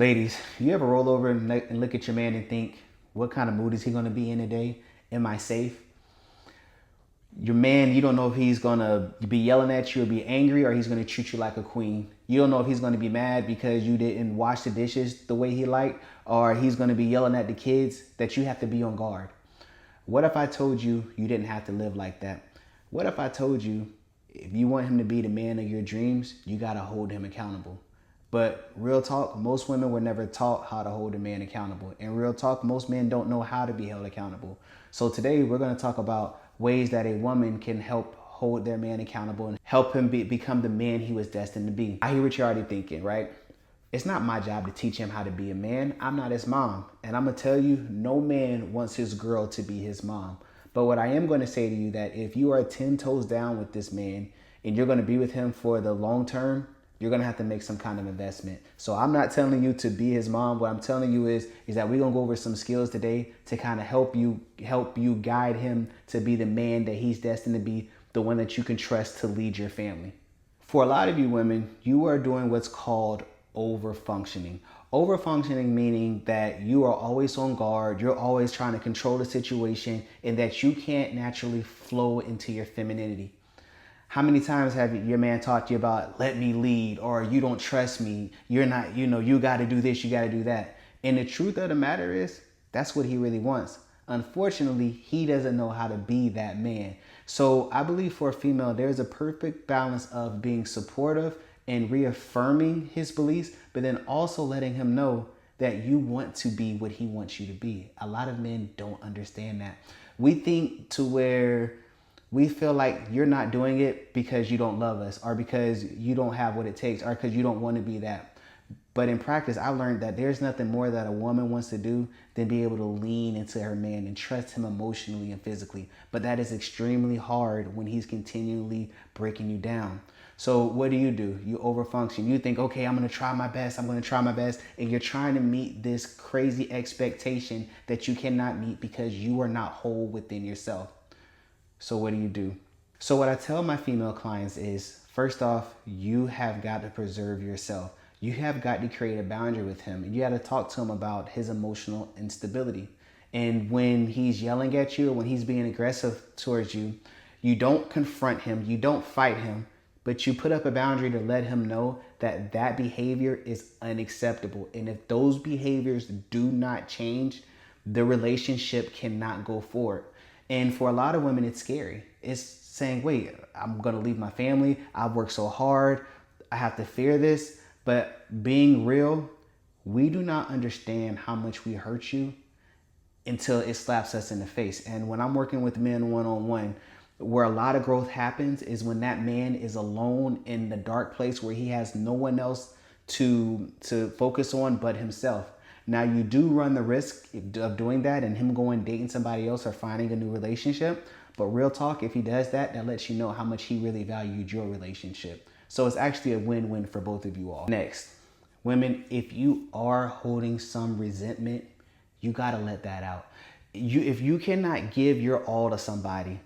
Ladies, you ever roll over and look at your man and think, what kind of mood is he going to be in today? Am I safe? Your man, you don't know if he's going to be yelling at you or be angry, or he's going to treat you like a queen. You don't know if he's going to be mad because you didn't wash the dishes the way he liked, or he's going to be yelling at the kids. That you have to be on guard. What if I told you you didn't have to live like that? What if I told you if you want him to be the man of your dreams, you got to hold him accountable? But real talk, most women were never taught how to hold a man accountable. And real talk, most men don't know how to be held accountable. So today we're going to talk about ways that a woman can help hold their man accountable and help him become the man he was destined to be. I hear what you're already thinking, right? It's not my job to teach him how to be a man. I'm not his mom. And I'm going to tell you, no man wants his girl to be his mom. But what I am going to say to you, that if you are 10 toes down with this man and you're going to be with him for the long term, you're going to have to make some kind of investment. So I'm not telling you to be his mom. What I'm telling you is that we're going to go over some skills today to kind of help you guide him to be the man that he's destined to be, the one that you can trust to lead your family. For a lot of you women, you are doing what's called over-functioning. Over-functioning meaning that you are always on guard, you're always trying to control the situation, and that you can't naturally flow into your femininity. How many times have your man talked to you about, let me lead, or you don't trust me, you're not, you got to do this, you got to do that. And the truth of the matter is, that's what he really wants. Unfortunately, he doesn't know how to be that man. So I believe for a female, there's a perfect balance of being supportive and reaffirming his beliefs, but then also letting him know that you want to be what he wants you to be. A lot of men don't understand that. We think to where we feel like you're not doing it because you don't love us, or because you don't have what it takes, or because you don't want to be that. But in practice, I learned that there's nothing more that a woman wants to do than be able to lean into her man and trust him emotionally and physically. But that is extremely hard when he's continually breaking you down. So what do? You overfunction. You think, okay, I'm going to try my best. I'm going to try my best. And you're trying to meet this crazy expectation that you cannot meet because you are not whole within yourself. So what do? So what I tell my female clients is, first off, you have got to preserve yourself. You have got to create a boundary with him. And you got to talk to him about his emotional instability. And when he's yelling at you, or when he's being aggressive towards you, you don't confront him, you don't fight him, but you put up a boundary to let him know that that behavior is unacceptable. And if those behaviors do not change, the relationship cannot go forward. And for a lot of women, it's scary. It's saying, wait, I'm going to leave my family. I've worked so hard. I have to fear this. But being real, we do not understand how much we hurt you until it slaps us in the face. And when I'm working with men one-on-one, where a lot of growth happens is when that man is alone in the dark place where he has no one else to focus on but himself. Now, you do run the risk of doing that and him going dating somebody else or finding a new relationship. But real talk, if he does that, that lets you know how much he really valued your relationship. So it's actually a win-win for both of you all. Next, women, if you are holding some resentment, you got to let that out. If you cannot give your all to somebody,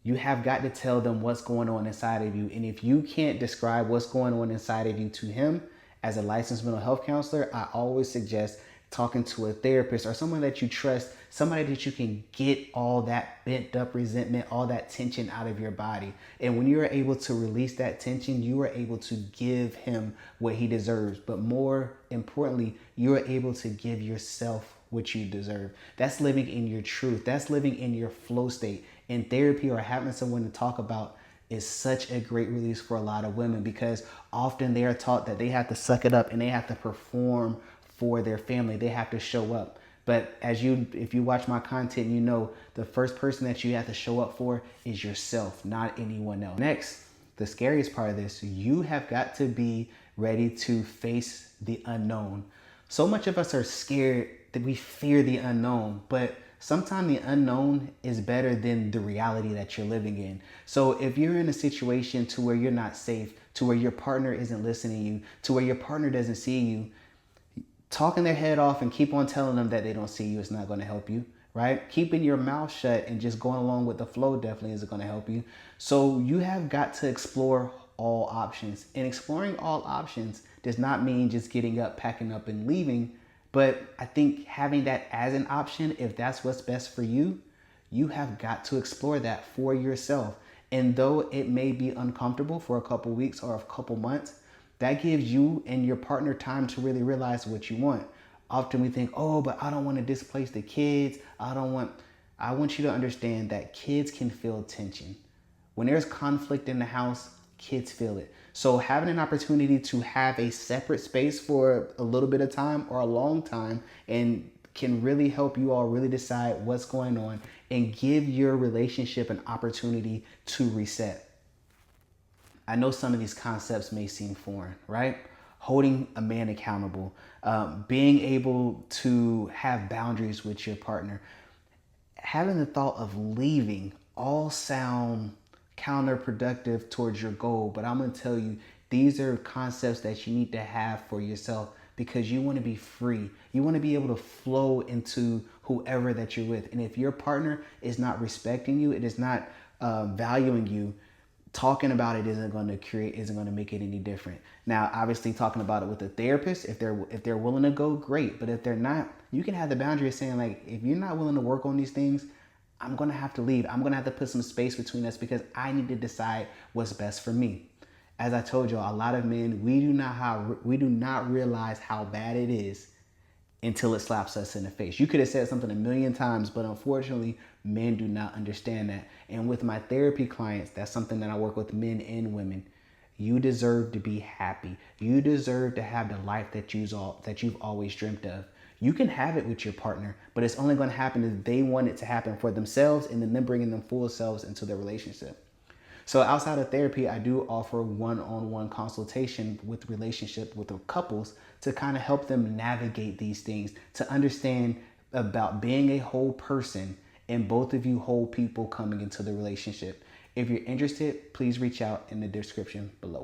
you have got to tell them what's going on inside of you. And if you can't describe what's going on inside of you to him, as a licensed mental health counselor, I always suggest talking to a therapist or someone that you trust, somebody that you can get all that bent up resentment, all that tension out of your body. And when you're able to release that tension, you are able to give him what he deserves. But more importantly, you are able to give yourself what you deserve. That's living in your truth. That's living in your flow state. In therapy, or having someone to talk about, is such a great release for a lot of women, because often they are taught that they have to suck it up and they have to perform for their family. They have to show up. But if you watch my content, you know the first person that you have to show up for is yourself, not anyone else. Next, the scariest part of this, you have got to be ready to face the unknown. So much of us are scared that we fear the unknown, but sometimes the unknown is better than the reality that you're living in. So if you're in a situation to where you're not safe, to where your partner isn't listening to you, to where your partner doesn't see you, talking their head off and keep on telling them that they don't see you is not going to help you, right? Keeping your mouth shut and just going along with the flow definitely isn't going to help you. So you have got to explore all options. And exploring all options does not mean just getting up, packing up, and leaving. But I think having that as an option, if that's what's best for you, you have got to explore that for yourself. And though it may be uncomfortable for a couple weeks or a couple months, that gives you and your partner time to really realize what you want. Often we think, oh, but I don't want to displace the kids. I want you to understand that kids can feel tension. When there's conflict in the house, kids feel it. So having an opportunity to have a separate space for a little bit of time or a long time and can really help you all really decide what's going on and give your relationship an opportunity to reset. I know some of these concepts may seem foreign, right? Holding a man accountable, being able to have boundaries with your partner, having the thought of leaving all sound counterproductive towards your goal. But I'm going to tell you, these are concepts that you need to have for yourself because you want to be free. You want to be able to flow into whoever that you're with. And if your partner is not respecting you, it is not valuing you, talking about it isn't going to make it any different. Now, obviously, talking about it with a therapist, if they're willing to go, great. But if they're not, you can have the boundary of saying, like, if you're not willing to work on these things, I'm going to have to leave. I'm going to have to put some space between us because I need to decide what's best for me. As I told you, a lot of men, we do not realize how bad it is until it slaps us in the face. You could have said something a million times, but unfortunately, men do not understand that. And with my therapy clients, that's something that I work with men and women. You deserve to be happy. You deserve to have the life that you've always dreamt of. You can have it with your partner, but it's only going to happen if they want it to happen for themselves and then them bringing them full selves into their relationship. So outside of therapy, I do offer one-on-one consultation with the couples to kind of help them navigate these things, to understand about being a whole person and both of you whole people coming into the relationship. If you're interested, please reach out in the description below.